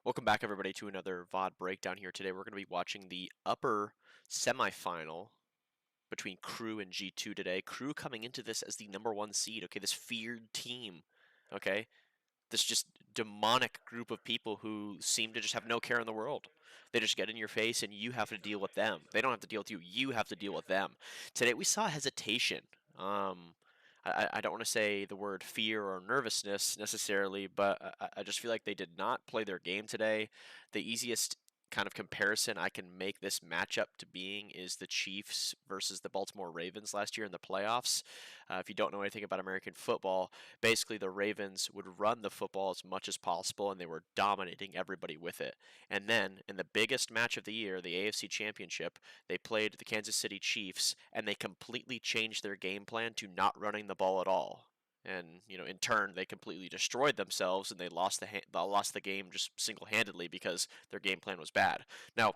Welcome back, everybody, to another VOD breakdown here. Today, we're going to be watching the upper semifinal between Crew and G2 today. Crew coming into this as the #1 seed, okay? This feared team, okay? This just demonic group of people who seem to just have no care in the world. They just get in your face and you have to deal with them. They don't have to deal with you. You have to deal with them. Today, we saw hesitation. I don't want to say the word fear or nervousness necessarily, but I just feel like they did not play their game today. The easiest kind of comparison I can make this matchup to being is the Chiefs versus the Baltimore Ravens last year in the playoffs. If you don't know anything about American football, basically the Ravens would run the football as much as possible and they were dominating everybody with it. And then in the biggest match of the year, the AFC Championship, they played the Kansas City Chiefs and they completely changed their game plan to not running the ball at all. And in turn, they completely destroyed themselves, and they lost the game just single-handedly because their game plan was bad. Now,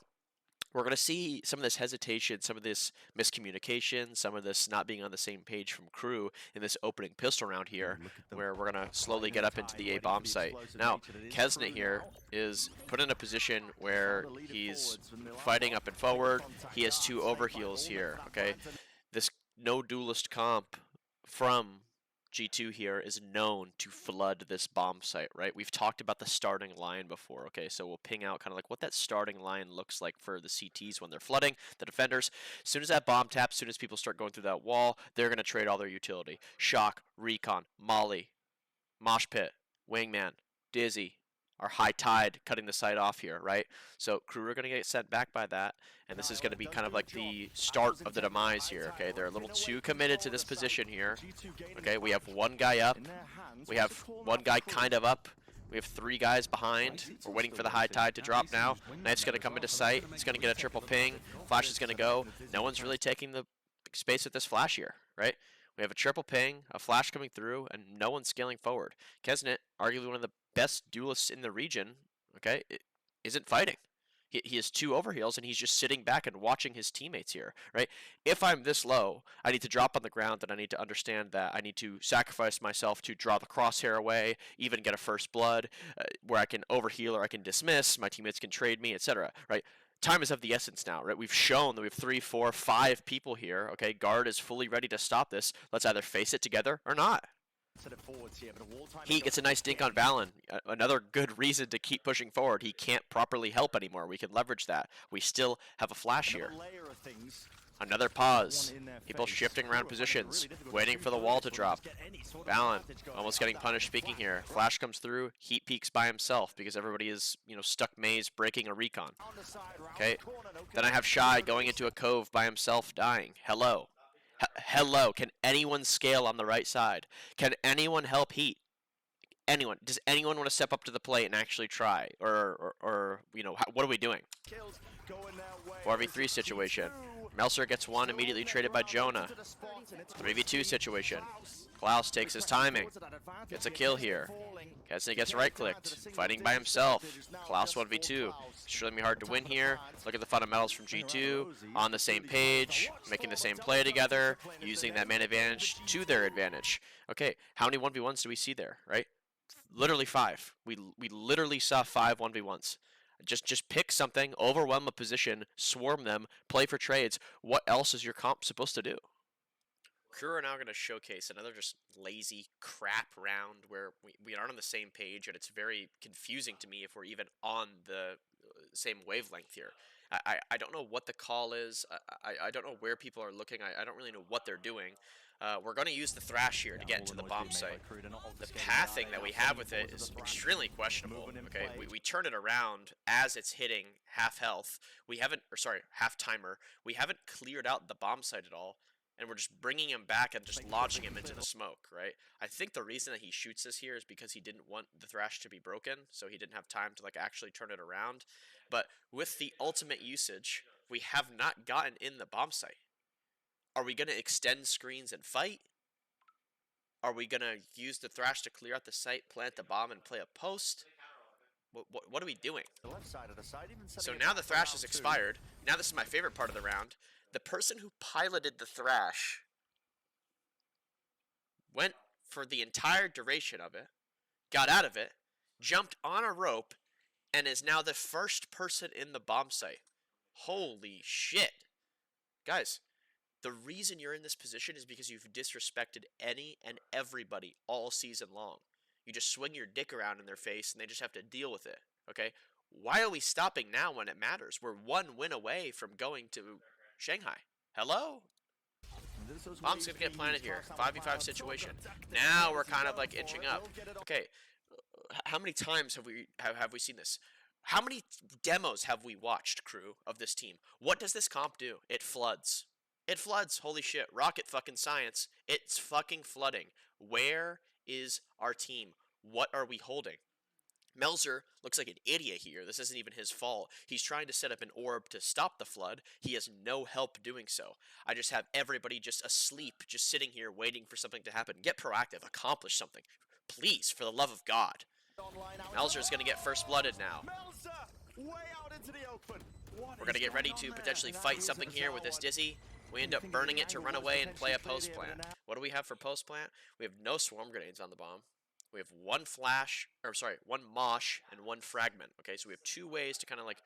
we're going to see some of this hesitation, some of this miscommunication, some of this not being on the same page from Crew in this opening pistol round here, where we're going to slowly get up into the A bomb site. Now, Kesnet here is put in a position where he's fighting up and forward. He has two overheals here, okay? This no duelist comp from G2 here is known to flood this bomb site, right? We've talked about the starting line before, okay? So we'll ping out kind of like what that starting line looks like for the CTs when they're flooding, the defenders. As soon as that bomb taps, as soon as people start going through that wall, they're going to trade all their utility. Shock, Recon, Molly, Mosh Pit, Wingman, Dizzy, our High Tide cutting the site off here, right? So Crew are going to get sent back by that, and this is going to be kind of like the start of the demise here, okay? They're a little too committed to this position here, okay? We have one guy up. We have one guy kind of up. We have three guys behind. We're waiting for the High Tide to drop now. Knight's going to come into sight. He's going to get a triple ping. Flash is going to go. No one's really taking the space with this Flash here, right? We have a triple ping, a Flash coming through, and no one's scaling forward. Kesnet, arguably one of the best duelists in the region, okay, isn't fighting. He has two overheals, and he's just sitting back and watching his teammates here, right? If I'm this low, I need to drop on the ground, and I need to understand that I need to sacrifice myself to draw the crosshair away, even get a first blood, where I can overheal or I can dismiss, my teammates can trade me, etc., right? Time is of the essence now, right? We've shown that we have 3, 4, 5 people here, okay? Guard is fully ready to stop this. Let's either face it together or not. He gets a nice dink on Valen. Another good reason to keep pushing forward. He can't properly help anymore. We can leverage that. We still have a Flash here. Another pause. People shifting around positions, waiting for the wall to drop. Valen almost getting punished speaking here. Flash comes through, heat peeks by himself because everybody is, stuck maze breaking a recon. Okay. Then I have Shy going into a cove by himself dying. Hello. Hello. Can anyone scale on the right side? Can anyone help heat? Anyone? Does anyone want to step up to the plate and actually try? Or what are we doing? 4v3 situation. Melser gets one, immediately traded by Jonah. 3v2 situation. Klaus takes his timing. Gets a kill here. Kesnet gets right-clicked. Fighting by himself. Klaus 1v2. It's really hard to win here. Look at the fundamentals from G2. On the same page. Making the same play together. Using that man advantage to their advantage. Okay, how many 1v1s do we see there, right? Literally 5. We literally saw 5 1v1s. Just pick something, overwhelm a position, swarm them, play for trades. What else is your comp supposed to do? Crew are now going to showcase another just lazy crap round where we aren't on the same page, and it's very confusing to me if we're even on the same wavelength here. I don't know what the call is. I don't know where people are looking. I don't really know what they're doing. We're going to use the Thrash here to get into the bomb site. The pathing that we have with it is extremely questionable. Okay, we turn it around as it's hitting half health. Half timer. We haven't cleared out the bomb site at all, and we're just bringing him back and just launching him into the smoke, right? I think the reason that he shoots this here is because he didn't want the Thrash to be broken, so he didn't have time to actually turn it around. But with the ultimate usage, we have not gotten in the bomb site. Are we going to extend screens and fight? Are we going to use the Thrash to clear out the site, plant the bomb, and play a post? What are we doing? So now the Thrash has expired. Now this is my favorite part of the round. The person who piloted the Thrash went for the entire duration of it, got out of it, jumped on a rope, and is now the first person in the bomb site. Holy shit. Guys, the reason you're in this position is because you've disrespected any and everybody all season long. You just swing your dick around in their face and they just have to deal with it, okay? Why are we stopping now when it matters? We're one win away from going to Shanghai. Hello? Bomb's gonna get planted here. 5v5 situation. Now we're kind of like inching up. Okay, how many times have we seen this? How many demos have we watched, crew, of this team? What does this comp do? It floods. It floods. Holy shit. Rocket fucking science. It's fucking flooding. Where is our team? What are we holding? Melzer looks like an idiot here. This isn't even his fault. He's trying to set up an orb to stop the flood. He has no help doing so. I just have everybody just asleep, just sitting here waiting for something to happen. Get proactive. Accomplish something. Please, for the love of God. Melzer's going to get first blooded now. We're going to get ready to potentially fight something here with this Dizzy. We end up burning it to run away and play a post plant. What do we have for post plant? We have no swarm grenades on the bomb. We have one flash, or sorry, one mosh and one fragment. Okay, so we have two ways to kind of like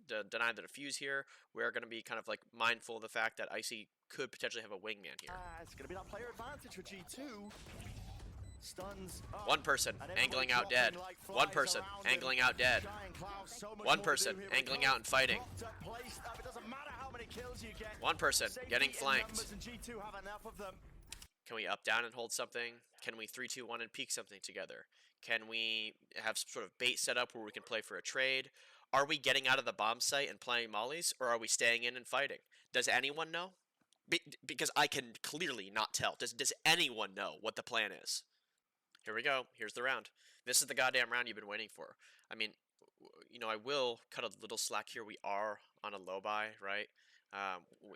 deny the defuse here. We're going to be kind of like mindful of the fact that Icy could potentially have a wingman here. It's going to be that player advantage for G2. Stuns. One person angling out dead. One person angling out dead. One person angling out and fighting. One person getting flanked. Can we up down and hold something? Can we 3, 2, 1 and peek something together? Can we have some sort of bait set up where we can play for a trade? Are we getting out of the bomb site and playing mollies, or are we staying in and fighting? Does anyone know? Because I can clearly not tell. Does anyone know what the plan is? Here we go. Here's the round. This is the goddamn round you've been waiting for. I mean, you know, I will cut a little slack here. We are on a low buy, right?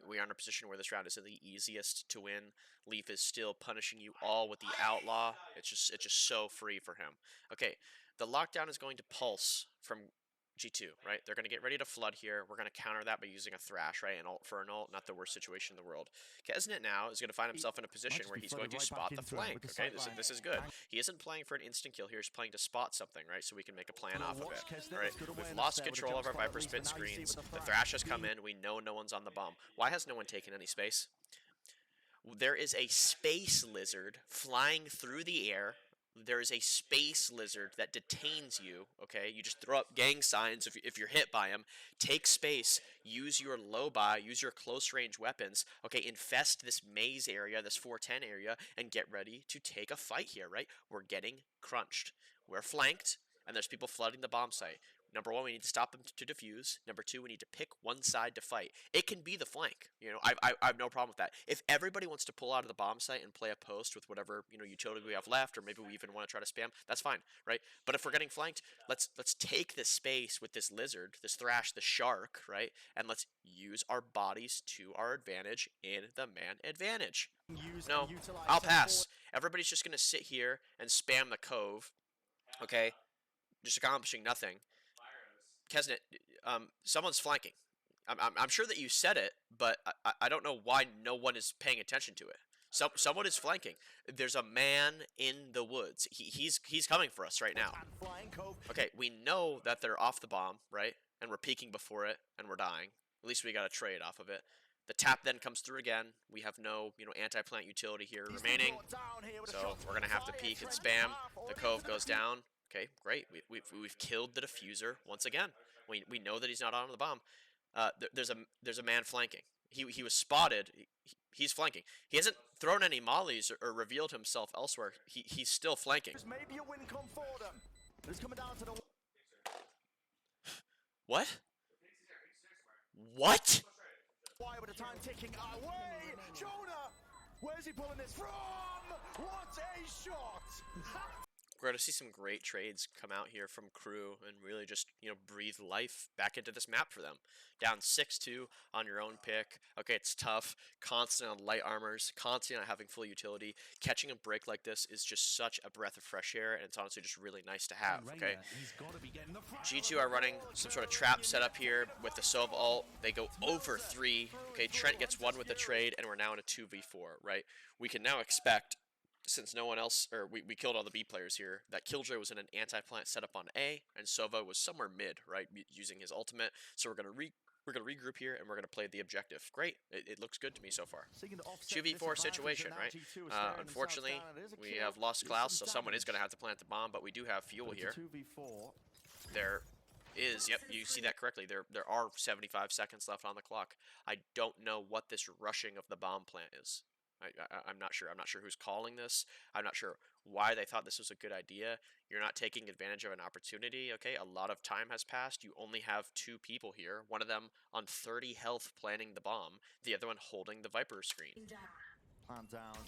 We are in a position where this round isn't the easiest to win. Leaf is still punishing you all with the outlaw. It's just so free for him. Okay, the lockdown is going to pulse from G2, right? They're going to get ready to flood here. We're going to counter that by using a thrash, right? An ult for an ult, not the worst situation in the world. Kesnet now is going to find himself in a position where he's going to spot the flank, okay? This is good. He isn't playing for an instant kill here. He's playing to spot something, right? So we can make a plan off of it, right? We've lost control of our Viper spin screens. The thrash has come in. We know no one's on the bomb. Why has no one taken any space? There is a space lizard flying through the air. There is a space lizard that detains you, okay? You just throw up gang signs if you're hit by him. Take space, use your low buy, use your close range weapons, okay? Infest this maze area, this 410 area, and get ready to take a fight here, right? We're getting crunched. We're flanked, and there's people flooding the bomb site. Number one, we need to stop them to defuse. Number two, we need to pick one side to fight. It can be the flank. You know, I have no problem with that. If everybody wants to pull out of the bomb site and play a post with whatever, you know, utility we have left, or maybe we even want to try to spam, that's fine, right? But if we're getting flanked, let's take this space with this lizard, this thrash, the shark, right? And let's use our bodies to our advantage in the man advantage. No, I'll pass. Everybody's just going to sit here and spam the cove, okay? Just accomplishing nothing. Kesnet, someone's flanking. I'm sure that you said it, but I don't know why no one is paying attention to it. Someone is flanking. There's a man in the woods. He's coming for us right now. Okay, we know that they're off the bomb, right? And we're peeking before it, and we're dying. At least we got a trade off of it. The tap then comes through again. We have no, you know, anti-plant utility here remaining. So we're gonna have to peek and spam. The cove goes down. Okay, great. We've killed the diffuser once again. We know that he's not on the bomb. There's a man flanking. He was spotted. He's flanking. He hasn't thrown any mollies or revealed himself elsewhere. He's still flanking. Maybe a win come for them. It's coming down to the... What? What? Why with the time ticking away? Jonah, where's he pulling this from? What a shot! We're going to see some great trades come out here from Crew and really just, you know, breathe life back into this map for them. Down 6-2 on your own pick. Okay, it's tough. Constant on light armors. Constant on having full utility. Catching a break like this is just such a breath of fresh air, and it's honestly just really nice to have, okay? G2 are running some sort of trap setup here with the Sova ult. They go over 3. Okay, Trent gets 1 with the trade, and we're now in a 2v4, right? We can now expect since no one else, or we killed all the B players here, that Killjoy was in an anti-plant setup on A, and Sova was somewhere mid, right, using his ultimate. So we're gonna regroup here, and we're gonna play the objective. Great, it looks good to me so far. 2v4 situation, right? Unfortunately, we have lost Klaus, so someone is gonna have to plant the bomb, but we do have fuel here. There is, yep, you see that correctly. There are 75 seconds left on the clock. I don't know what this rushing of the bomb plant is. I'm not sure. I'm not sure who's calling this. I'm not sure why they thought this was a good idea. You're not taking advantage of an opportunity, okay? A lot of time has passed. You only have 2 people here. One of them on 30 health planting the bomb. The other one holding the Viper screen.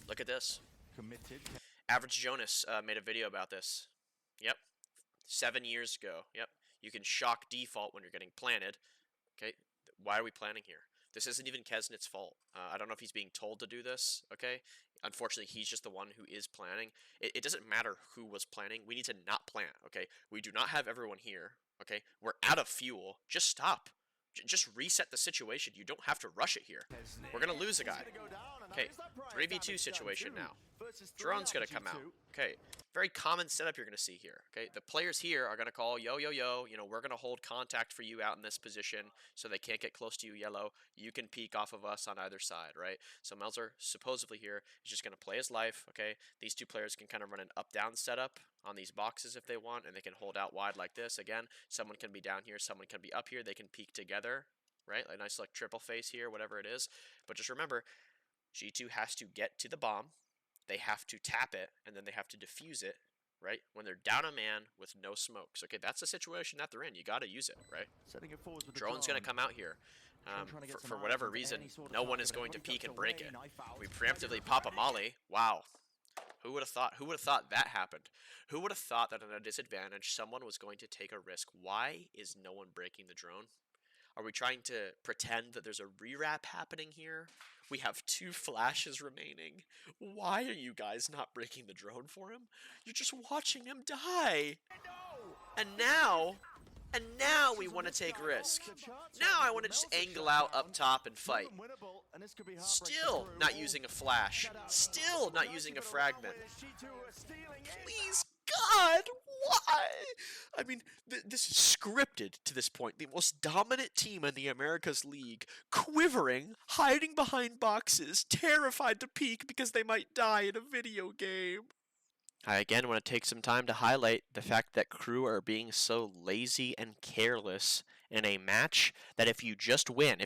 Look at this. Average Jonas made a video about this. Yep. 7 years ago. Yep. You can shock default when you're getting planted. Okay. Why are we planning here? This isn't even Kesnit's fault. I don't know if he's being told to do this, okay? Unfortunately, he's just the one who is planning. It doesn't matter who was planning. We need to not plant, okay? We do not have everyone here, okay? We're out of fuel. Just stop. Just reset the situation. You don't have to rush it here. We're going to lose a guy. Okay, 3v2 situation now. Drone's going to come out. Okay, very common setup you're going to see here. Okay, the players here are going to call, yo, yo, yo, you know, we're going to hold contact for you out in this position so they can't get close to you, yellow. You can peek off of us on either side, right? So Melzer, supposedly here, is just going to play his life, okay? These 2 players can kind of run an up-down setup on these boxes if they want, and they can hold out wide like this. Again, someone can be down here, someone can be up here. They can peek together, right? A nice like triple face here, whatever it is. But just remember, G2 has to get to the bomb. They have to tap it, and then they have to defuse it, right? When they're down a man with no smokes. Okay, that's the situation that they're in. You got to use it, right? Drone's going to come out here. For whatever reason, no one is going to peek and break it. We preemptively pop a molly. Wow. Who would have thought? Who would have thought that happened? Who would have thought that at a disadvantage, someone was going to take a risk? Why is no one breaking the drone? Are we trying to pretend that there's a rewrap happening here? We have 2 flashes remaining. Why are you guys not breaking the drone for him? You're just watching him die. And now we want to take risk. Now I want to just angle out up top and fight. Still not using a flash. Still not using a fragment. Please, God, why? I mean, this is scripted to this point. The most dominant team in the Americas League, quivering, hiding behind boxes, terrified to peek because they might die in a video game. I again want to take some time to highlight the fact that crew are being so lazy and careless in a match that if you just win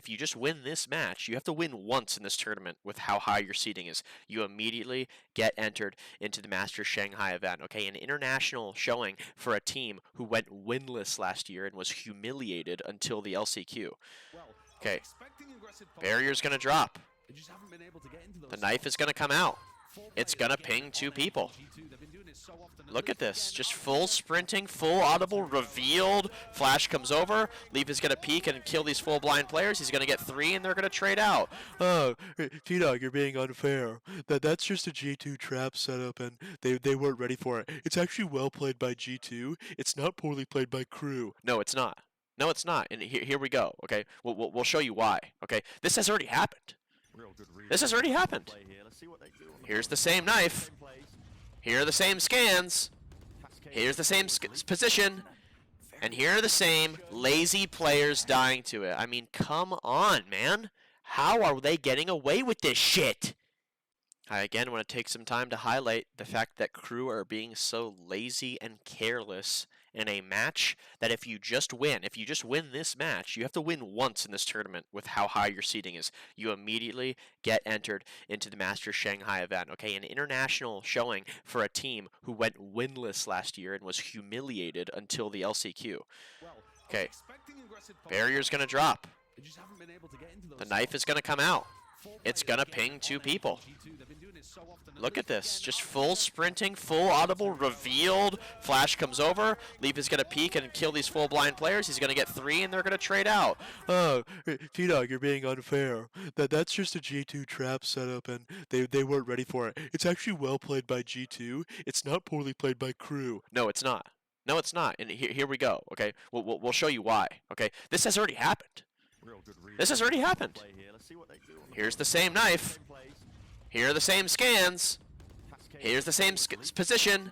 this match, you have to win once in this tournament with how high your seeding is. You immediately get entered into the Masters Shanghai event, okay? An international showing for a team who went winless last year and was humiliated until the LCQ. Okay, barrier's going to drop. The knife is going to come out. It's going to ping 2 people. Look at this. Just full sprinting, full audible, revealed. Flash comes over. Leaf is going to peek and kill these full blind players. He's going to get 3, and they're going to trade out. Oh, T-Dog, you're being unfair. That's just a G2 trap setup, and they weren't ready for it. It's actually well played by G2. It's not poorly played by crew. No, it's not. No, it's not. And here we go, okay? We'll show you why, okay? This has already happened. This has already happened. Here's the same knife. Here are the same scans. Here's the same position. And here are the same lazy players dying to it. I mean, come on, man. How are they getting away with this shit? I again want to take some time to highlight the fact that crew are being so lazy and careless in a match that if you just win this match, you have to win once in this tournament with how high your seeding is. You immediately get entered into the Masters Shanghai event, okay? An international showing for a team who went winless last year and was humiliated until the LCQ. Okay, barrier's going to drop. The knife is going to come out. It's going to ping 2 people. Look at this. Just full sprinting, full audible, revealed. Flash comes over. Leaf is going to peek and kill these full blind players. He's going to get 3, and they're going to trade out. Oh, T-Dog, you're being unfair. That's just a G2 trap setup, and they weren't ready for it. It's actually well played by G2. It's not poorly played by crew. No, it's not. No, it's not. And here we go, okay? We'll show you why, okay? This has already happened. This has already happened. Here's the same knife. Here are the same scans. Here's the same position,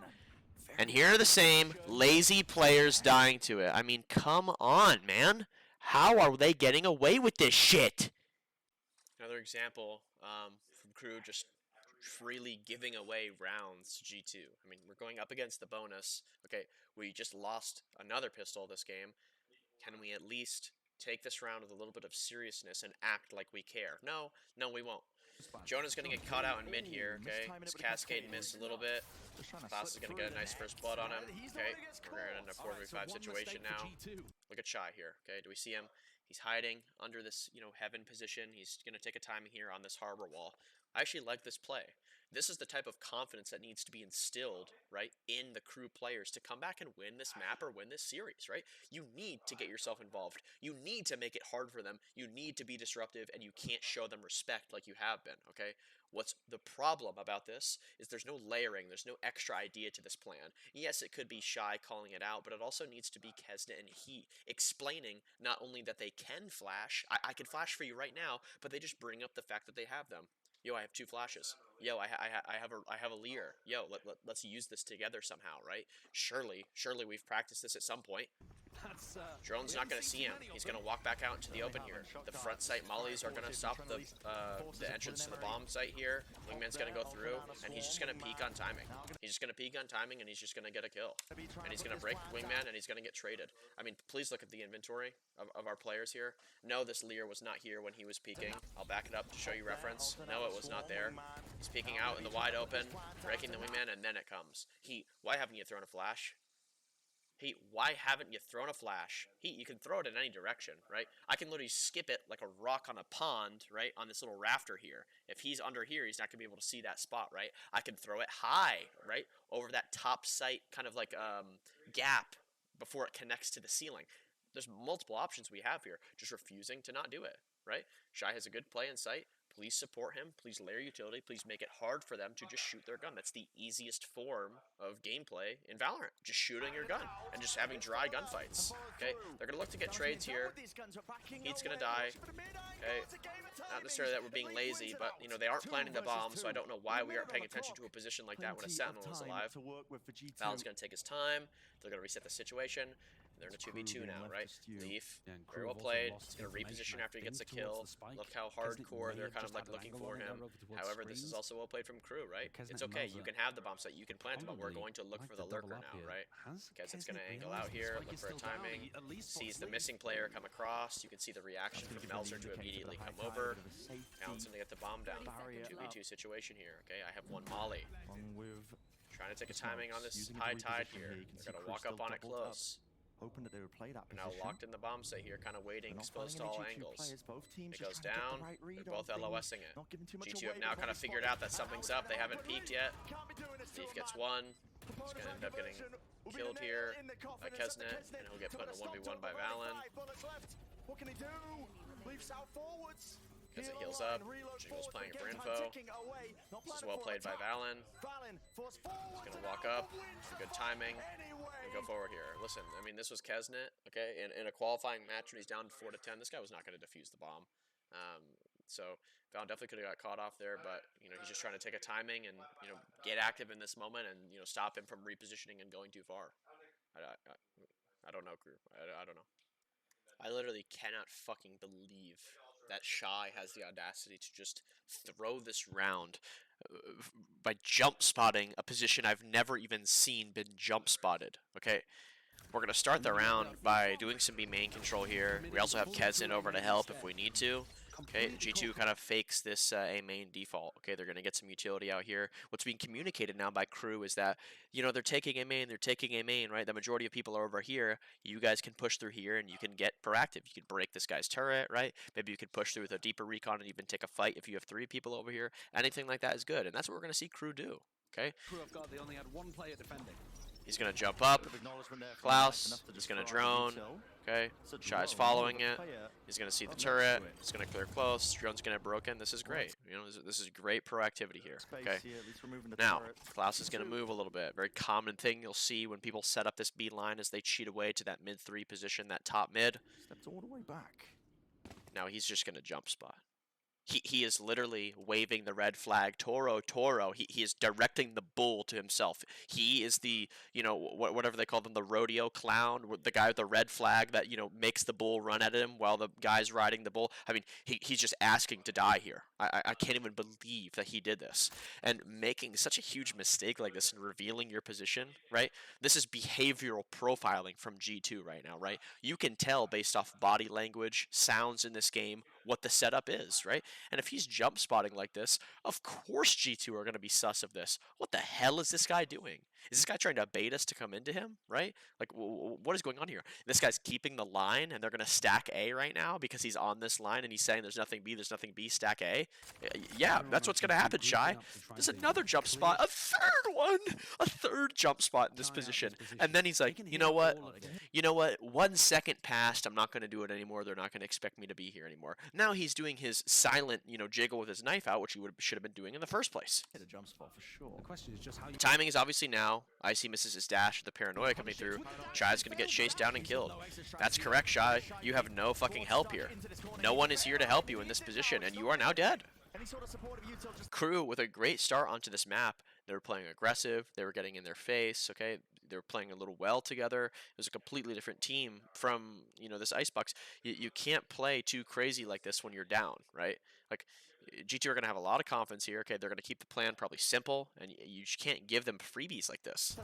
and here are the same lazy players dying to it. I mean, come on, man. How are they getting away with this shit? Another example from Crew just freely giving away rounds to G2. I mean, we're going up against the bonus. Okay, we just lost another pistol this game. Can we at least take this round with a little bit of seriousness and act like we care? No, we won't. Jonah's going to get caught out in mid here, okay? His Cascade missed a little bit. Klaus is going to get a nice first blood on him, okay? We're in a 4v5 situation now. Look at Shy here, okay? Do we see him? He's hiding under this, heaven position. He's going to take a timing here on this harbor wall. I actually like this play. This is the type of confidence that needs to be instilled, right, in the Crew players to come back and win this map or win this series, right? You need to get yourself involved. You need to make it hard for them. You need to be disruptive, and you can't show them respect like you have been, okay? What's the problem about this is there's no layering, there's no extra idea to this plan. Yes, it could be Shy calling it out, but it also needs to be Kesna and he explaining not only that they can flash, I can flash for you right now, but they just bring up the fact that they have them. Yo, I have 2 flashes. Yo, I have a Lear. Yo, let's use this together somehow, right? Surely we've practiced this at some point. Drone's not going to see him. He's going to walk back out into the open here. The front sight mollies are going to stop the entrance to the bomb site here. Wingman's going to go through, and he's just going to peek on timing. He's just going to peek on timing, and he's just going to get a kill. And he's going to break Wingman, and he's going to get traded. I mean, please look at the inventory of our players here. No, this Lear was not here when he was peeking. I'll back it up to show you reference. No, it was not there. He's peeking out in the wide open, breaking the Wingman, and then it comes. Why haven't you thrown a flash? Why haven't you thrown a flash? You can throw it in any direction, right? I can literally skip it like a rock on a pond, right? On this little rafter here. If he's under here, he's not going to be able to see that spot, right? I can throw it high, right? Over that top sight kind of like gap before it connects to the ceiling. There's multiple options we have here. Just refusing to not do it, right? Shy has a good play in sight. Please support him. Please layer utility. Please make it hard for them to just shoot their gun. That's the easiest form of gameplay in Valorant. Just shooting your gun and just having dry gunfights. Okay, they're going to look to get trades here. Heat's going to die. Okay, not necessarily that we're being lazy, but, they aren't planning the bomb, so I don't know why we aren't paying attention to a position like that when a Sentinel is alive. Val's going to take his time. They're going to reset the situation. They're in a 2v2 now, right? Leaf, very well played. He's going to reposition after he gets a kill. Look how hardcore they're kind of like looking for him. However, this is also well played from Crew, right? It's okay. You can have the bomb site. You can plant it, but we're going to look for the lurker now, right? Kesna's going to angle out here, look for a timing. Sees the missing player come across. You can see the reaction from Melzer to immediately come over. Counts him to get the bomb down. 2v2 situation here, okay? I have 1 molly. Trying to take a timing on this high tide here. They're going to walk up on it close. Hoping that they would play that now locked in the bomb site here, kind of waiting, exposed to all angles. It goes down. They're both LOSing it. G2 have now kind of figured out that something's up. They haven't peeked yet. Leaf gets 1. He's going to end up getting killed here by Kesna, and he'll get put in a 1v1 by Valen. What can he do? Leafs out forwards. As it heals up, Jingle's playing for info. This is well played by Valen. He's going to walk up, good timing, and go forward here. Listen, I mean, this was Kesnet, okay? In a qualifying match when he's down 4-10, this guy was not going to defuse the bomb. So Valen definitely could have got caught off there, but, he's just trying to take a timing and, get active in this moment and, stop him from repositioning and going too far. I don't know, Crew. I don't know. I literally cannot fucking believe that Shy has the audacity to just throw this round by jump spotting a position I've never even seen been jump spotted. Okay, we're going to start the round by doing some B main control here. We also have Kez in over to help if we need to. Okay, G2 kind of fakes this A main default. Okay, they're going to get some utility out here. What's being communicated now by Crew is that, they're taking A main, right? The majority of people are over here. You guys can push through here and you can get proactive. You can break this guy's turret, right? Maybe you can push through with a deeper recon and even take a fight if you have 3 people over here. Anything like that is good, and that's what we're going to see Crew do, okay? They only had 1 player defending. He's going to jump up. Klaus, he's going to drone. Okay, Shy's following it. He's going to see the turret. He's going to clear close. Drone's going to broken. This is great. This is great proactivity here. Okay, now Klaus is going to move a little bit. Very common thing you'll see when people set up this B line is they cheat away to that mid-3 position, that top mid. Stepped all the way back. Now he's just going to jump spot. He is literally waving the red flag. Toro, Toro. He is directing the bull to himself. He is the, you know, whatever they call them, the rodeo clown, the guy with the red flag that, you know, makes the bull run at him while the guy's riding the bull. I mean, he's just asking to die here. I can't even believe that he did this. And making such a huge mistake like this and revealing your position, right? This is behavioral profiling from G2 right now, right? You can tell based off body language, sounds in this game, what the setup is, right? And if he's jump spotting like this, of course G2 are going to be sus of this. What the hell is this guy doing? Is this guy trying to bait us to come into him, right? Like, what is going on here? This guy's keeping the line, and they're going to stack A right now because he's on this line, and he's saying there's nothing B, stack A. Yeah, that's what's going to happen, Shy. There's another jump spot, a third one, a third jump spot in this position. And then he's like, you know what? You know what? 1 second passed. I'm not going to do it anymore. They're not going to expect me to be here anymore. Now he's doing his silent, you know, jiggle with his knife out, which he should have been doing in the first place. Hit a jump spot for sure. The question is just how you Timing is obviously now. Icy misses his dash with the paranoia coming through. Shy's going to get chased down and killed. That's correct, Shy. You have no fucking help here. No one is here to help you in this position, and you are now dead. Crew with a great start onto this map. They were playing aggressive. They were getting in their face, okay? They were playing a little well together. It was a completely different team from, you know, this ICEBOX. You can't play too crazy like this when you're down, right? Like, G2 are going to have a lot of confidence here. Okay, they're going to keep the plan probably simple, and you just can't give them freebies like this.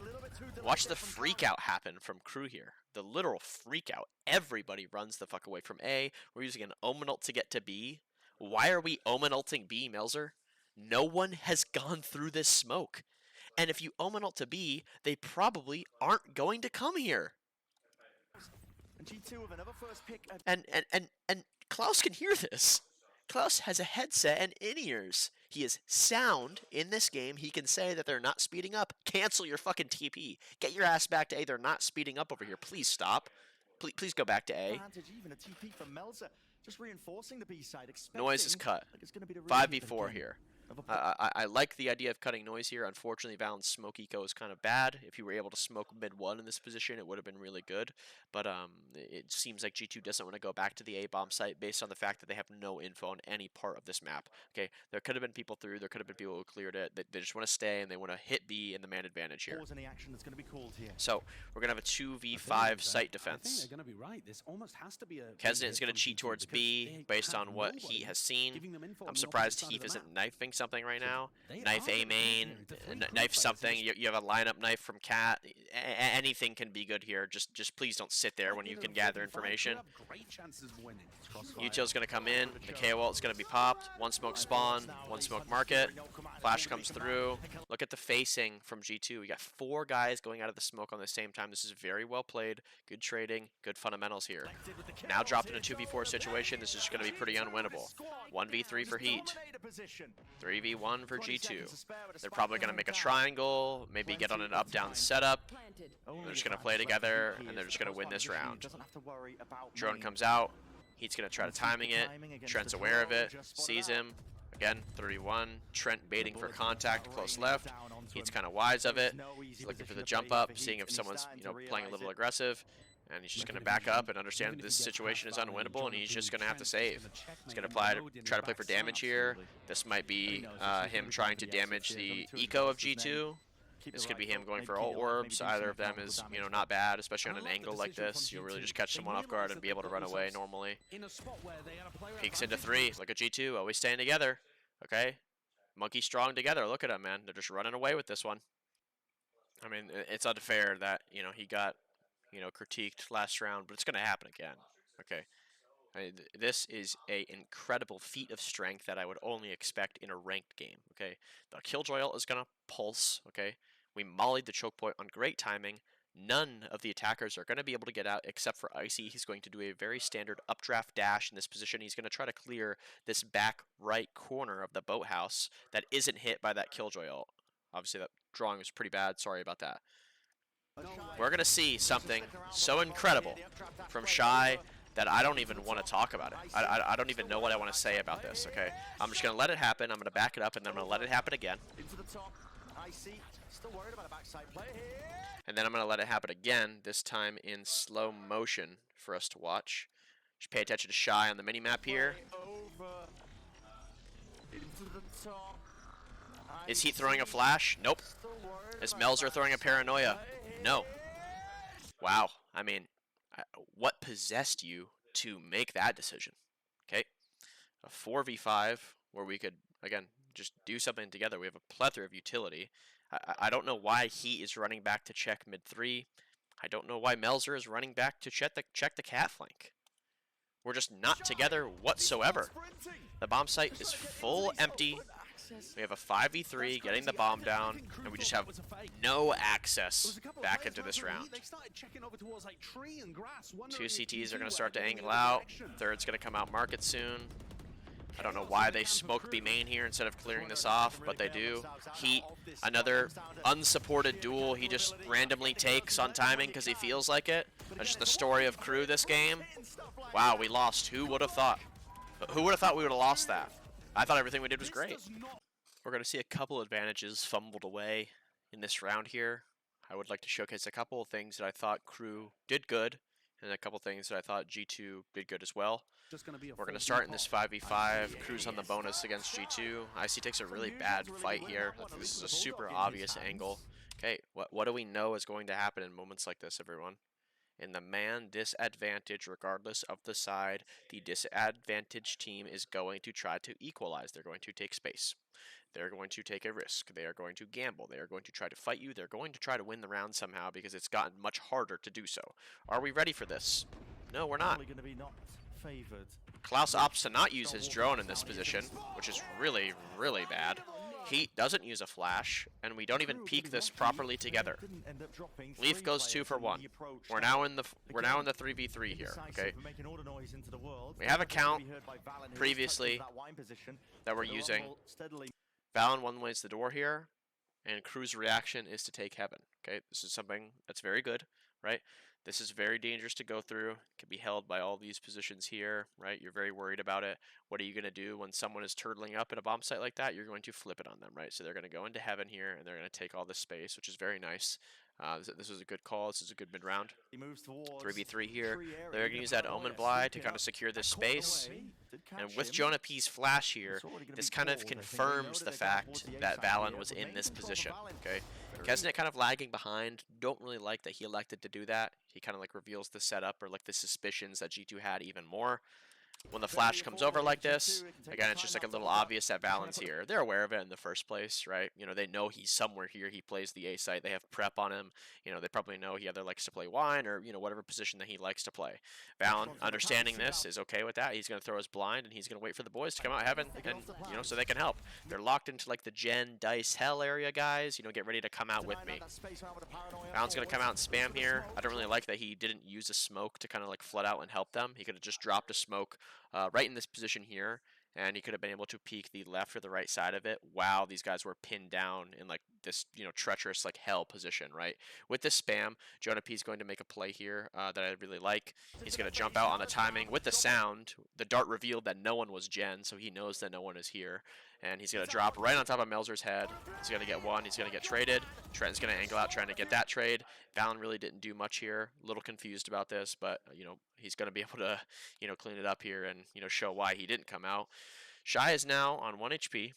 Watch the freak out happen from Crew here. The literal freak out. Everybody runs the fuck away from A. We're using an omen ult to get to B. Why are we omen ulting B, Melzer? No one has gone through this smoke. And if you omen ult to B, they probably aren't going to come here. And Klaus can hear this. Klaus has a headset and in-ears. He is sound in this game. He can say that they're not speeding up. Cancel your fucking TP. Get your ass back to A. They're not speeding up over here. Please stop. Please go back to A. Just reinforcing the B side. Noise is cut. 5v4 here. I like the idea of cutting noise here. Unfortunately, Val's smoke eco is kind of bad. If you were able to smoke mid-1 in this position, it would have been really good. But it seems like G2 doesn't want to go back to the A-bomb site based on the fact that they have no info on any part of this map. Okay, there could have been people through. There could have been people who cleared it. They just want to stay, and they want to hit B in the man advantage here. So we're going to have a 2v5 site defense. They're going to be right. This almost has to be a Kesnet is going to cheat towards B based on what he has seen. I'm surprised Heath isn't knifing something right now. Knife A main, knife something. You have a lineup knife from Cat. Anything can be good here. Just please don't sit there when you can gather information. Util's going to come in. The KO ult is going to be popped. One smoke spawn, one smoke market. Flash comes through. Look at the facing from G2. We got 4 guys going out of the smoke on the same time. This is very well played. Good trading. Good fundamentals here. Now dropped in a 2v4 situation. This is going to be pretty unwinnable. 1v3 for Heat. 3v1 for G2. They're probably going to make a triangle. Maybe get on an up-down setup. They're just going to play together, and they're just going to win this round. Drone comes out. Heat's going to try to timing it. Trent's aware of it. Sees him. Again, 31. Trent baiting for contact, close left. Heat's kind of wise of it. He's looking for the jump up, seeing if someone's, you know, playing a little aggressive. And he's just going to back up and understand that this situation is unwinnable, and he's just going to have to save. He's going to try to play for damage here. This might be him trying to damage the eco of G2. This could be him going for ult orbs. Either of them is, you know, not bad, especially on an angle like this. You'll really just catch someone off guard and be able to run away normally. Peeks into 3. Look at G2, always staying together. Okay? Monkey strong together. Look at them, man. They're just running away with this one. I mean, it's unfair that, you know, he got, you know, critiqued last round, but it's going to happen again. Okay? This is an incredible feat of strength that I would only expect in a ranked game. Okay? The Killjoy ult is going to pulse. Okay? We mollied the choke point on great timing. None of the attackers are going to be able to get out except for Icy. He's going to do a very standard updraft dash in this position. He's going to try to clear this back right corner of the boathouse that isn't hit by that Killjoy ult. Obviously, that drawing was pretty bad. Sorry about that. We're going to see something so incredible from Shy that I don't even want to talk about it. I don't even know what I want to say about this, okay? I'm just going to let it happen. I'm going to back it up, and then I'm going to let it happen again. And then I'm going to let it happen again, this time in slow motion for us to watch. Just pay attention to Shy on the mini-map here. Is he throwing a flash? Nope. Is Melzer throwing a paranoia? No. Wow. I mean, what possessed you to make that decision? Okay. A 4v5 where we could, again, just do something together. We have a plethora of utility. I don't know why he is running back to check mid 3. I don't know why Melzer is running back to check the cat flank. We're just not together whatsoever. The bomb site is full empty. We have a 5v3 getting the bomb down, and we just have no access back into this round. 2 CTs are going to start to angle out. Third's going to come out market soon. I don't know why they smoke B main here instead of clearing this off, but they do. Heat, another unsupported duel he just randomly takes on timing because he feels like it. That's just the story of Crew this game. Wow, we lost. Who would have thought? Who would have thought we would have lost that? I thought everything we did was great. We're going to see a couple advantages fumbled away in this round here. I would like to showcase a couple of things that I thought Crew did good, and a couple things that I thought G2 did good as well. We're going to start in this 5v5. Crew's on the bonus against G2. IC takes a really bad fight here. This is a super obvious angle. Okay, what do we know is going to happen in moments like this, everyone? In the man disadvantage, regardless of the side, the disadvantaged team is going to try to equalize. They're going to take space. They're going to take a risk. They are going to gamble. They are going to try to fight you. They're going to try to win the round somehow because it's gotten much harder to do so. Are we ready for this? No, we're not. Klaus opts to not use his drone in this position, which is really, really bad. Heat doesn't use a flash, and we don't even peek this properly together. Leaf goes 2 for 1. We're now in the 3v3 here. Okay. We have a count previously that we're using. Valen one-ways the door here, and Crew's reaction is to take heaven. Okay, this is something that's very good, right? This is very dangerous to go through. It can be held by all these positions here, right? You're very worried about it. What are you going to do when someone is turtling up at a bomb site like that? You're going to flip it on them, right? So they're going to go into heaven here, and they're going to take all this space, which is very nice. This was a good call. This is a good mid-round. 3v3 here. They're going to use that Omen Blind to kind of secure this space. And with Jonah P's flash here, this kind of confirms the fact that Valen was in this position, okay? Kesnet kind of lagging behind. Don't really like that he elected to do that. He kind of like reveals the setup or like the suspicions that G2 had even more. When the flash comes over like this, again, it's just like a little obvious that Valen's here. They're aware of it in the first place, right? You know, they know he's somewhere here. He plays the A site. They have prep on him. You know, they probably know he either likes to play wine or, you know, whatever position that he likes to play. Valen, understanding this, is okay with that. He's going to throw his blind, and he's going to wait for the boys to come out heaven, and, you know, so they can help. They're locked into, like, the Gen, Dice, Hell area, guys. You know, get ready to come out with me. Valen's going to come out and spam here. I don't really like that he didn't use a smoke to kind of, like, flood out and help them. He could have just dropped a smoke right in this position here, and he could have been able to peek the left or the right side of it while these guys were pinned down in like this, you know, treacherous like hell position, right? With this spam, Jonah P is going to make a play here that I really like. He's going to jump out on the timing with the sound. The dart revealed that no one was Gen, so he knows that no one is here. And he's going to drop right on top of Melzer's head. He's going to get one. He's going to get traded. Trenton's going to angle out trying to get that trade. Valen really didn't do much here. A little confused about this, but, you know, he's going to be able to, you know, clean it up here and, you know, show why he didn't come out. Shy is now on 1 HP.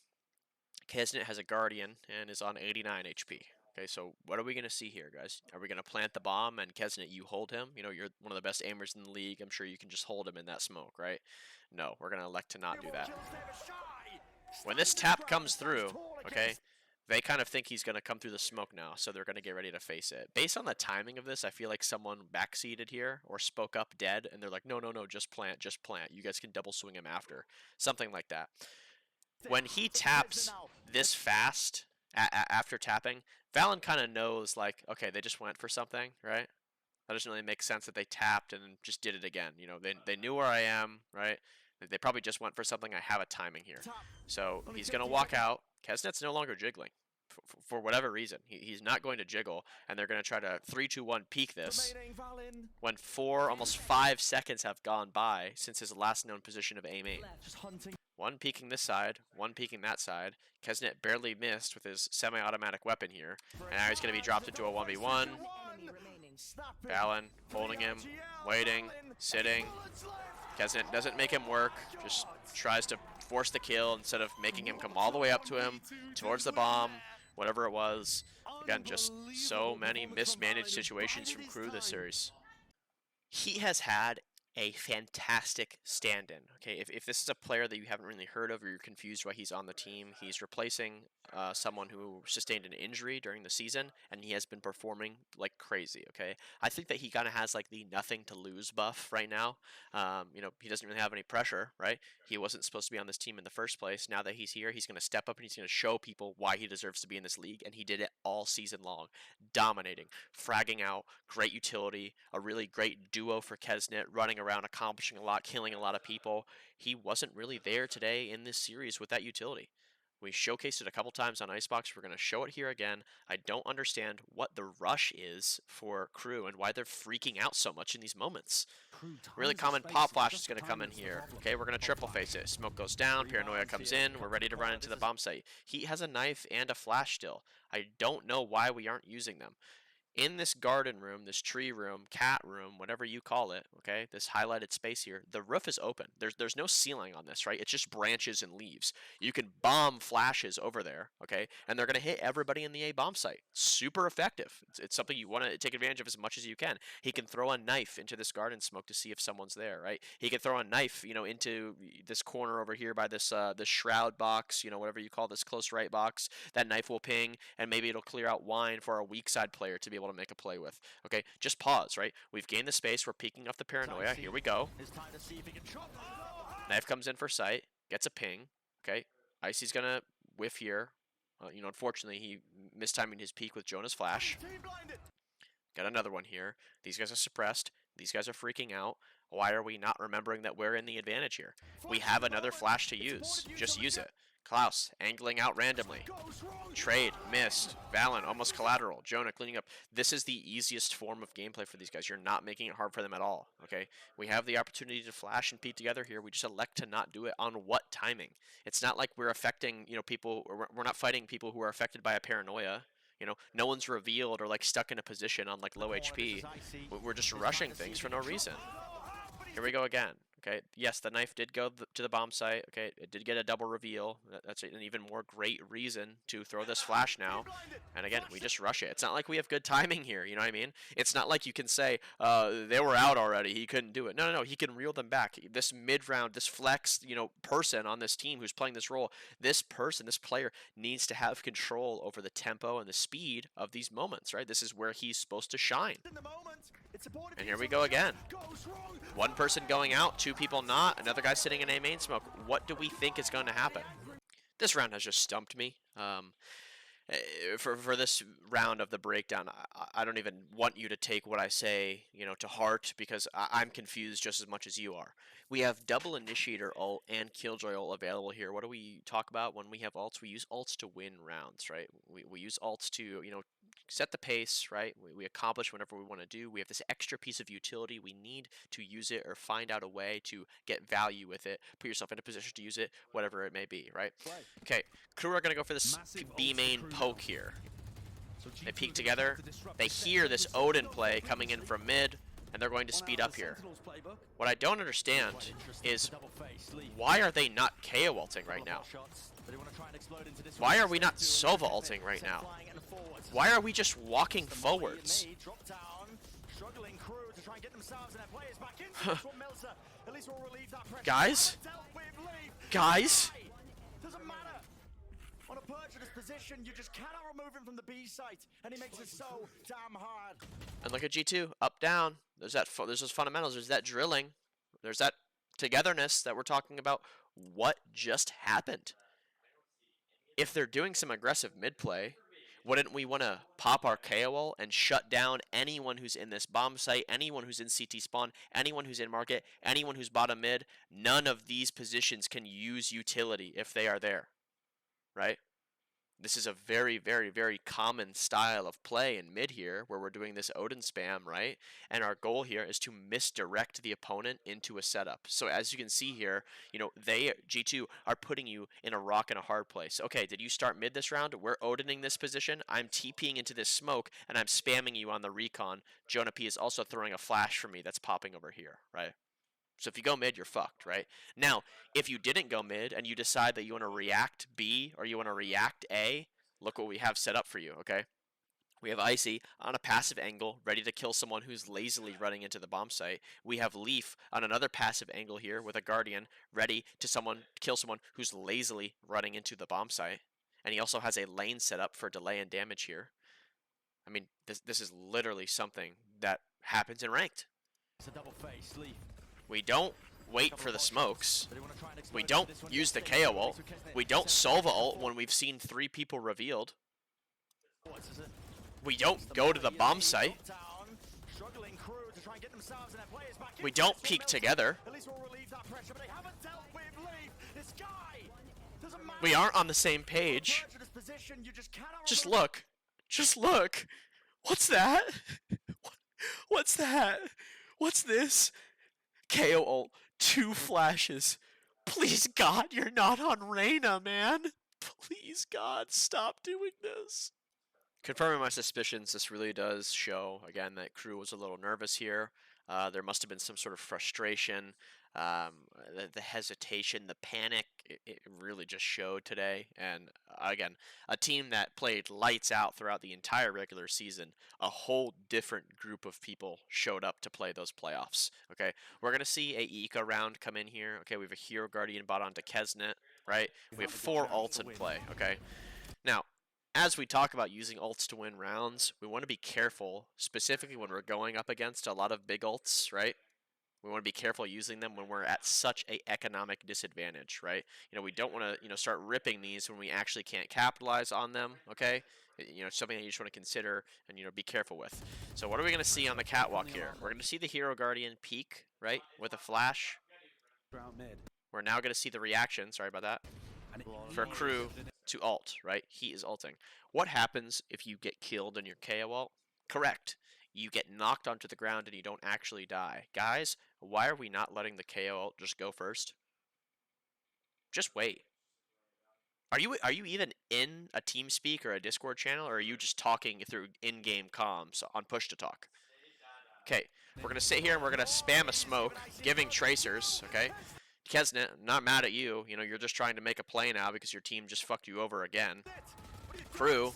Kesnet has a Guardian and is on 89 HP. Okay, so what are we going to see here, guys? Are we going to plant the bomb and Kesnet, you hold him? You know, you're one of the best aimers in the league. I'm sure you can just hold him in that smoke, right? No, we're going to elect to not do that. When this tap comes through, okay, they kind of think he's going to come through the smoke now, so they're going to get ready to face it. Based on the timing of this, I feel like someone backseated here or spoke up dead, and they're like, no, no, no, just plant, just plant. You guys can double swing him after. Something like that. When he taps this fast after tapping, Valen kind of knows, like, okay, they just went for something, right? That doesn't really make sense that they tapped and just did it again. You know, they knew where I am, right? They probably just went for something. I have a timing here. So he's going to walk out. Kesnet's no longer jiggling for whatever reason. He's not going to jiggle, and they're going to try to 3-2-1 peek this when almost 5 seconds have gone by since his last known position of aim 8. One peeking this side, one peeking that side. Kesnet barely missed with his semi-automatic weapon here, and now he's going to be dropped into a 1v1. Valen holding him, waiting, sitting. Kesnet doesn't make him work, just tries to force the kill instead of making him come all the way up to him, towards the bomb, whatever it was. Again, just so many mismanaged situations from Crew this series. He has had a fantastic stand-in. Okay, if this is a player that you haven't really heard of or you're confused why he's on the team, he's replacing someone who sustained an injury during the season, and he has been performing like crazy. Okay, I think that he kind of has like the nothing to lose buff right now. You know, he doesn't really have any pressure, right? He wasn't supposed to be on this team in the first place. Now that he's here, he's going to step up and he's going to show people why he deserves to be in this league, and he did it all season long, dominating, fragging out, great utility, a really great duo for Kesnet, running around, accomplishing a lot, killing a lot of people. He wasn't really there today in this series with that utility. We showcased it a couple times on ICEBOX. We're going to show it here again. I don't understand what the rush is for Crew and why they're freaking out so much in these moments. Really common pop flash is going to come in here. Okay, we're going to triple face it. Smoke goes down, Paranoia comes in, we're ready to run into the bomb site. He has a knife and a flash still. I don't know why we aren't using them. In this garden room, this tree room, cat room, whatever you call it, okay, this highlighted space here, the roof is open. There's no ceiling on this, right? It's just branches and leaves. You can bomb flashes over there, okay, and they're going to hit everybody in the A bomb site. Super effective. It's something you want to take advantage of as much as you can. He can throw a knife into this garden smoke to see if someone's there, right? He can throw a knife, you know, into this corner over here by this this shroud box, you know, whatever you call this close right box. That knife will ping, and maybe it'll clear out wine for a weak side player to be able to make a play with. Okay, just pause, right? We've gained the space. We're peeking off the Paranoia. Here we go. Knife comes in for sight, gets a ping. Okay, Icy's gonna whiff here. You know, unfortunately, he mistiming his peek with Jonah's flash. Got another one here. These guys are suppressed. These guys are freaking out. Why are we not remembering that we're in the advantage here? We have another flash to use. Just use it. Klaus angling out randomly. Trade, missed. Valen, almost collateral. Jonah cleaning up. This is the easiest form of gameplay for these guys. You're not making it hard for them at all, okay? We have the opportunity to flash and peek together here. We just elect to not do it. On what timing? It's not like we're affecting, you know, people, or we're not fighting people who are affected by a Paranoia. You know, no one's revealed or, like, stuck in a position on, like, low HP. We're just rushing things for no reason. Here we go again. Okay, yes, the knife did go to the bomb site. Okay, it did get a double reveal. That's an even more great reason to throw this flash now. And again, we just rush it. It's not like we have good timing here, you know what I mean? It's not like you can say, they were out already, he couldn't do it. No, he can reel them back. This mid-round, this flex, you know, person on this team who's playing this role, this person, this player needs to have control over the tempo and the speed of these moments, right? This is where he's supposed to shine. And here we go again. One person going out, two people not, another guy sitting in a main smoke. What do we think is going to happen? This round has just stumped me. For this round of the breakdown, I don't even want you to take what I say, you know, to heart, because I'm confused just as much as you are. We have double initiator ult and killjoy ult available here. What do we talk about when we have ults? We use ults to win rounds, right? We use ults to, you know, set the pace, right? We accomplish whatever we want to do. We have this extra piece of utility. We need to use it or find out a way to get value with it. Put yourself in a position to use it, whatever it may be, right? Okay, Crew are going to go for this B main poke here. They peek together. They hear this Odin play coming in from mid, and they're going to speed up here. What I don't understand is why are they not KO ulting right now? Why are we not Sova ulting right now? Why are we just walking forwards? Guys? Guys? On a perch in his position, you just cannot remove him from the B site, and he makes it so damn hard. And look at G2, up, down. There's those fundamentals. There's that drilling. There's that togetherness that we're talking about. What just happened? If they're doing some aggressive mid play, wouldn't we want to pop our KO ult and shut down anyone who's in this bomb site, anyone who's in CT spawn, anyone who's in market, anyone who's bottom mid? None of these positions can use utility if they are there, right? This is a very, very, very common style of play in mid here, where we're doing this Odin spam, right? And our goal here is to misdirect the opponent into a setup. So as you can see here, you know, G2 are putting you in a rock and a hard place. Okay, did you start mid this round? We're Odining this position. I'm TPing into this smoke, and I'm spamming you on the recon. Jonah P is also throwing a flash for me that's popping over here, right? So if you go mid, you're fucked, right? Now, if you didn't go mid and you decide that you want to react B or you want to react A, look what we have set up for you, okay? We have Icy on a passive angle, ready to kill someone who's lazily running into the bomb site. We have Leaf on another passive angle here with a Guardian, ready to kill someone who's lazily running into the bomb site. And he also has a lane set up for delay and damage here. I mean, this is literally something that happens in ranked. It's a double face, Leaf. We don't wait for the smokes. We don't use the KO ult. We don't solve a ult when we've seen 3 people revealed. We don't go to the bomb site. We don't peek together. We aren't on the same page. Just look. Just look. What's that? What's that? What's this? KO ult. 2 flashes. Please, God, you're not on Reyna, man. Please, God, stop doing this. Confirming my suspicions, this really does show, again, that Crew was a little nervous here. There must have been some sort of frustration, the hesitation, the panic, it really just showed today. And again, a team that played lights out throughout the entire regular season, a whole different group of people showed up to play those playoffs. Okay, we're going to see a eco round come in here. Okay, we have a Hero Guardian bot onto Kesnet, right? We have 4 ults in play, okay? Now, as we talk about using ults to win rounds, we want to be careful, specifically when we're going up against a lot of big ults, right? We want to be careful using them when we're at such a economic disadvantage, right? You know, we don't want to, start ripping these when we actually can't capitalize on them, okay? Something that you just want to consider and, be careful with. So what are we going to see on the catwalk here? We're going to see the Hero Guardian peek, right, with a flash. We're now going to see the reaction, sorry about that, for Crew to ult, right? He is ulting. What happens if you get killed in your KO ult? Correct. You get knocked onto the ground and you don't actually die. Guys, why are we not letting the KO ult just go first? Just wait. Are you even in a TeamSpeak or a Discord channel, or are you just talking through in-game comms on push to talk? Okay, we're going to sit here and we're going to spam a smoke, giving tracers, okay? Kesnet, not mad at you. You're just trying to make a play now because your team just fucked you over again. Crew,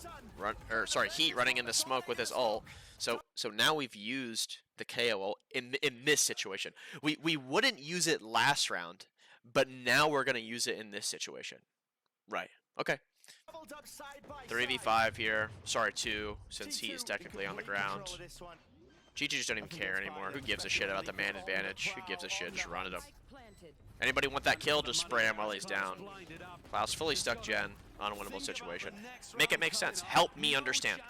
Heat running in the smoke with his ult. So now we've used the KO ult in this situation. We wouldn't use it last round, but now we're gonna use it in this situation. Right. Okay. 3v5 here. Sorry, 2, since he is technically on the ground. GG just don't even care anymore. Who gives a shit about the man advantage? Who gives a shit? Just run at him. Anybody want that kill? Just spray him while he's down. Klaus fully stuck Gen on a winnable situation. Make it make sense. Help me understand.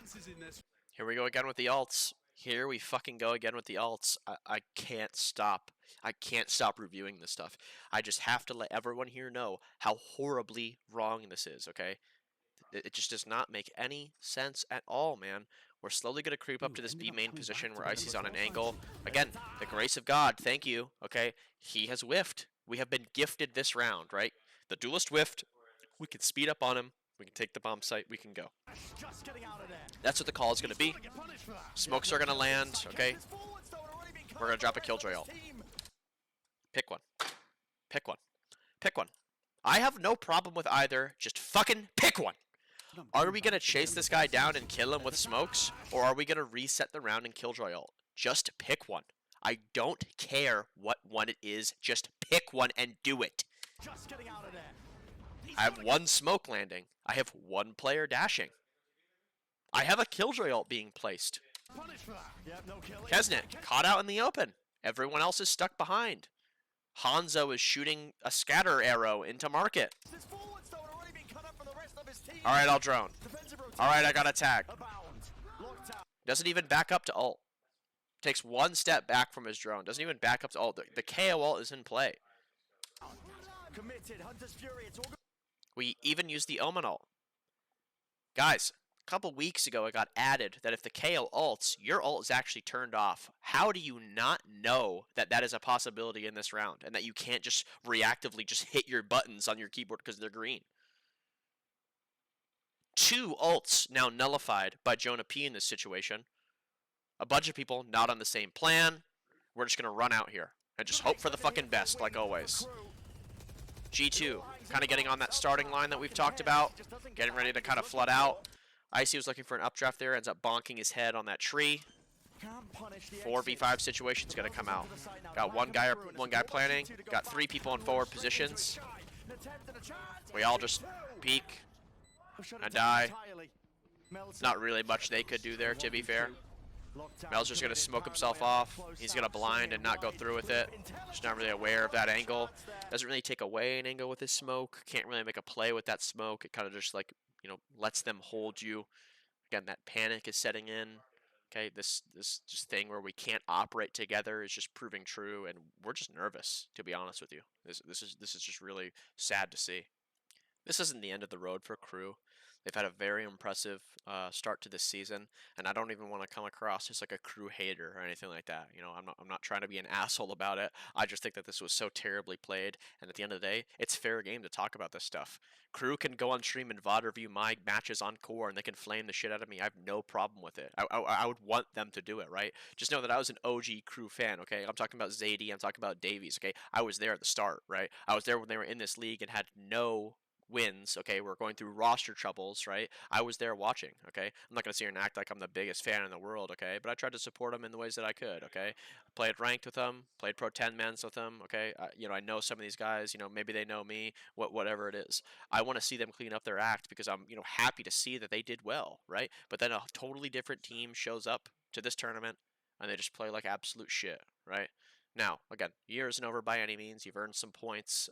Here we go again with the ults. Here we fucking go again with the ults. I can't stop. I can't stop reviewing this stuff. I just have to let everyone here know how horribly wrong this is, okay? It just does not make any sense at all, man. We're slowly going to creep up to this B main position where Icy's on an angle. Again, the grace of God, thank you, okay? He has whiffed. We have been gifted this round, right? The duelist whiffed. We can speed up on him. We can take the bomb site. We can go. That's what the call is going to be. Smokes are going to land, okay? We're going to drop a Killjoy ult. Pick one. Pick one. Pick one. I have no problem with either. Just fucking pick one. Are we going to chase this guy down and kill him with smokes? Or are we going to reset the round and Killjoy ult? Just pick one. I don't care what one it is. Just pick one and do it. I have 1 smoke landing. I have 1 player dashing. I have a Killjoy ult being placed. Kesnet, caught out in the open. Everyone else is stuck behind. Hanzo is shooting a scatter arrow into market. Alright, I'll drone. Alright, I got a tag. Doesn't even back up to ult. Takes 1 step back from his drone. Doesn't even back up to ult. The KO ult is in play. We even use the Omen ult. Guys, a couple weeks ago it got added that if the KO ults, your ult is actually turned off. How do you not know that that is a possibility in this round and that you can't just reactively just hit your buttons on your keyboard because they're green? 2 ults now nullified by Jonah P in this situation. A bunch of people not on the same plan. We're just going to run out here and just hope for the fucking best, like always. G2, kind of getting on that starting line that we've talked about, getting ready to kind of flood out. Icy was looking for an updraft there, ends up bonking his head on that tree. 4v5 situation's gonna come out. Got one guy planning, got 3 people in forward positions. We all just peek and die. Not really much they could do there, to be fair. Mel's just going to smoke himself off. He's going to blind and not go through with it. Just not really aware of that angle. Doesn't really take away an angle with his smoke. Can't really make a play with that smoke. It kind of just like, you know, lets them hold you. Again, that panic is setting in. Okay, this just thing where we can't operate together is just proving true, and we're just nervous, to be honest with you. This is just really sad to see. This isn't the end of the road for Crew. They've had a very impressive start to this season, and I don't even want to come across as like a Crew hater or anything like that. You know, I'm not trying to be an asshole about it. I just think that this was so terribly played, and at the end of the day, it's fair game to talk about this stuff. Crew can go on stream and VOD review my matches on core, and they can flame the shit out of me. I have no problem with it. I would want them to do it, right? Just know that I was an OG Crew fan, okay? I'm talking about Zadie, I'm talking about Davies, okay? I was there at the start, right? I was there when they were in this league and had no wins, okay? We're going through roster troubles, right? I was there watching, okay? I'm not going to sit here and act like I'm the biggest fan in the world, okay? But I tried to support them in the ways that I could, okay? Played ranked with them, played pro 10 mans with them, okay? You know, I know some of these guys, you know, maybe they know me, whatever it is. I want to see them clean up their act because I'm, you know, happy to see that they did well, right? But then a totally different team shows up to this tournament and they just play like absolute shit, right? Now, again, year isn't over by any means. You've earned some points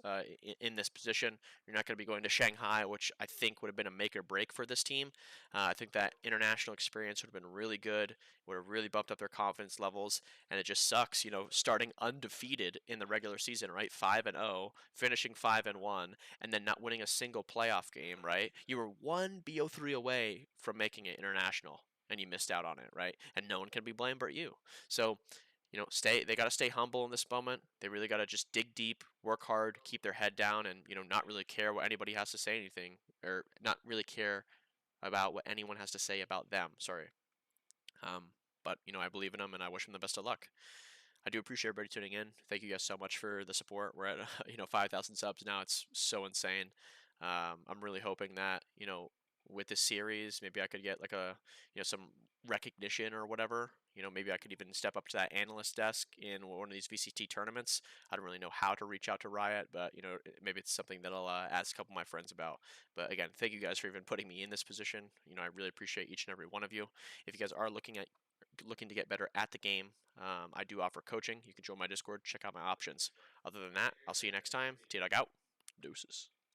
in this position. You're not going to be going to Shanghai, which I think would have been a make or break for this team. I think that international experience would have been really good, would have really bumped up their confidence levels, and it just sucks, you know, starting undefeated in the regular season, right? 5-0, finishing 5-1, and then not winning a single playoff game, right? You were one BO3 away from making it international, and you missed out on it, right? And no one can be blamed but you. So, you know, they got to stay humble in this moment. They really got to just dig deep, work hard, keep their head down, and, you know, not really care what anybody has to say anything, or not really care about what anyone has to say about them. Sorry. But, you know, I believe in them and I wish them the best of luck. I do appreciate everybody tuning in. Thank you guys so much for the support. We're at, you know, 5,000 subs now. It's so insane. I'm really hoping that, you know, with this series, maybe I could get like a, you know, some recognition or whatever. You know, maybe I could even step up to that analyst desk in one of these VCT tournaments. I don't really know how to reach out to Riot, but, you know, maybe it's something that I'll ask a couple of my friends about. But again, thank you guys for even putting me in this position. You know, I really appreciate each and every one of you. If you guys are looking to get better at the game, I do offer coaching. You can join my Discord, check out my options. Other than that, I'll see you next time. T-Dog out. Deuces.